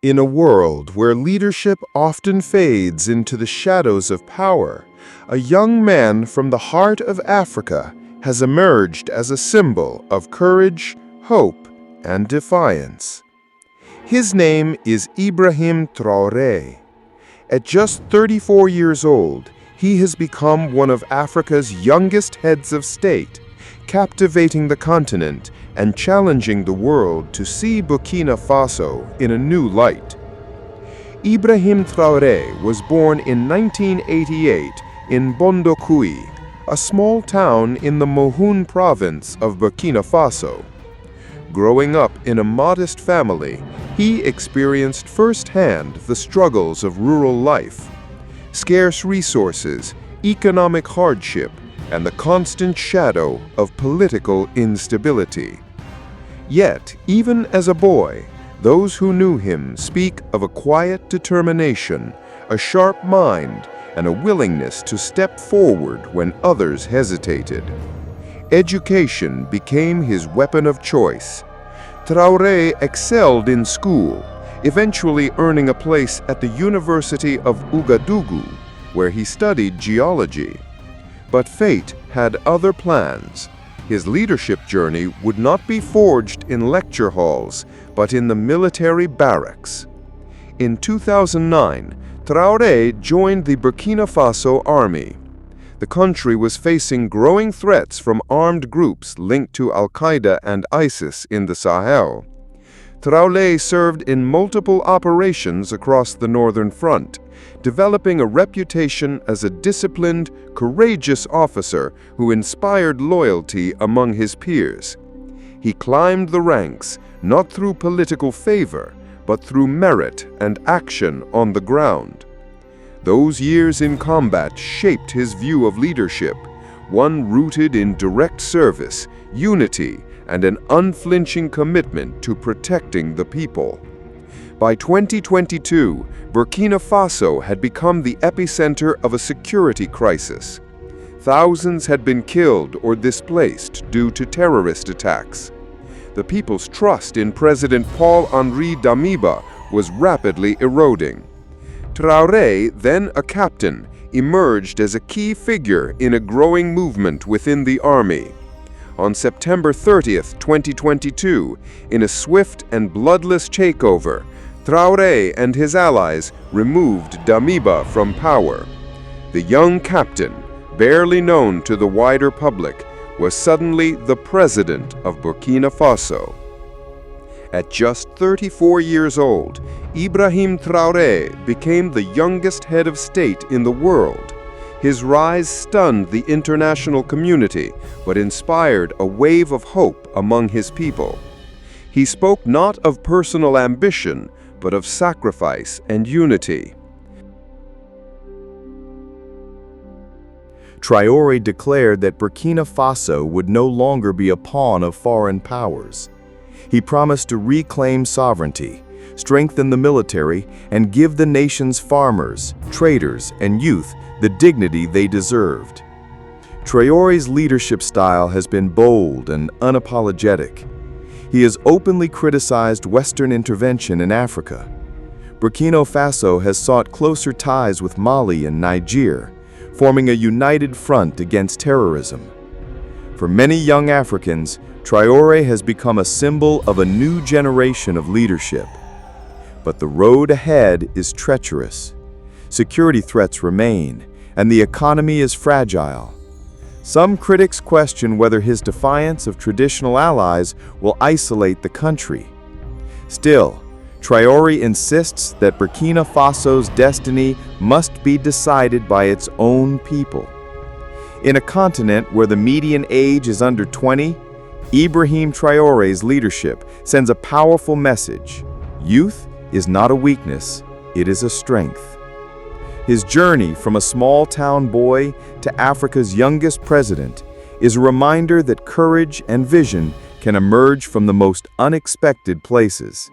In a world where leadership often fades into the shadows of power, a young man from the heart of Africa has emerged as a symbol of courage, hope, and defiance. His name is Ibrahim Traoré. At just 34 years old, he has become one of Africa's youngest heads of state, captivating the continent and challenging the world to see Burkina Faso in a new light. Ibrahim Traoré was born in 1988 in Bondokui, a small town in the Mohun province of Burkina Faso. Growing up in a modest family, he experienced firsthand the struggles of rural life, scarce resources, economic hardship, and the constant shadow of political instability. Yet, even as a boy, those who knew him speak of a quiet determination, a sharp mind, and a willingness to step forward when others hesitated. Education became his weapon of choice. Traoré excelled in school, eventually earning a place at the University of Ouagadougou, where he studied geology. But fate had other plans. His leadership journey would not be forged in lecture halls, but in the military barracks. In 2009, Traoré joined the Burkina Faso army. The country was facing growing threats from armed groups linked to Al-Qaeda and ISIS in the Sahel. Traoré served in multiple operations across the northern front, developing a reputation as a disciplined, courageous officer who inspired loyalty among his peers. He climbed the ranks not through political favor, but through merit and action on the ground. Those years in combat shaped his view of leadership, one rooted in direct service, unity, and an unflinching commitment to protecting the people. By 2022, Burkina Faso had become the epicenter of a security crisis. Thousands had been killed or displaced due to terrorist attacks. The people's trust in President Paul-Henri Damiba was rapidly eroding. Traoré, then a captain, emerged as a key figure in a growing movement within the army. On September 30th, 2022, in a swift and bloodless takeover, Traoré and his allies removed Damiba from power. The young captain, barely known to the wider public, was suddenly the president of Burkina Faso. At just 34 years old, Ibrahim Traoré became the youngest head of state in the world. His rise stunned the international community, but inspired a wave of hope among his people. He spoke not of personal ambition, but of sacrifice and unity. Traoré declared that Burkina Faso would no longer be a pawn of foreign powers. He promised to reclaim sovereignty, strengthen the military, and give the nation's farmers, traders, and youth the dignity they deserved. Traoré's leadership style has been bold and unapologetic. He has openly criticized Western intervention in Africa. Burkina Faso has sought closer ties with Mali and Niger, forming a united front against terrorism. For many young Africans, Traoré has become a symbol of a new generation of leadership. But the road ahead is treacherous. Security threats remain, and the economy is fragile. Some critics question whether his defiance of traditional allies will isolate the country. Still, Traoré insists that Burkina Faso's destiny must be decided by its own people. In a continent where the median age is under 20, Ibrahim Traoré's leadership sends a powerful message. Youth is not a weakness, it is a strength. His journey from a small-town boy to Africa's youngest president is a reminder that courage and vision can emerge from the most unexpected places.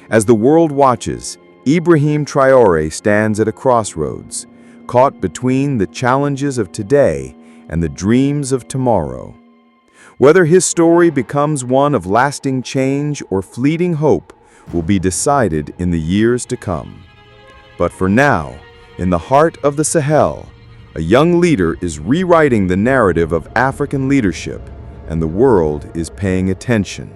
As the world watches, Ibrahim Traoré stands at a crossroads, caught between the challenges of today and the dreams of tomorrow. Whether his story becomes one of lasting change or fleeting hope will be decided in the years to come. But for now, in the heart of the Sahel, a young leader is rewriting the narrative of African leadership, and the world is paying attention.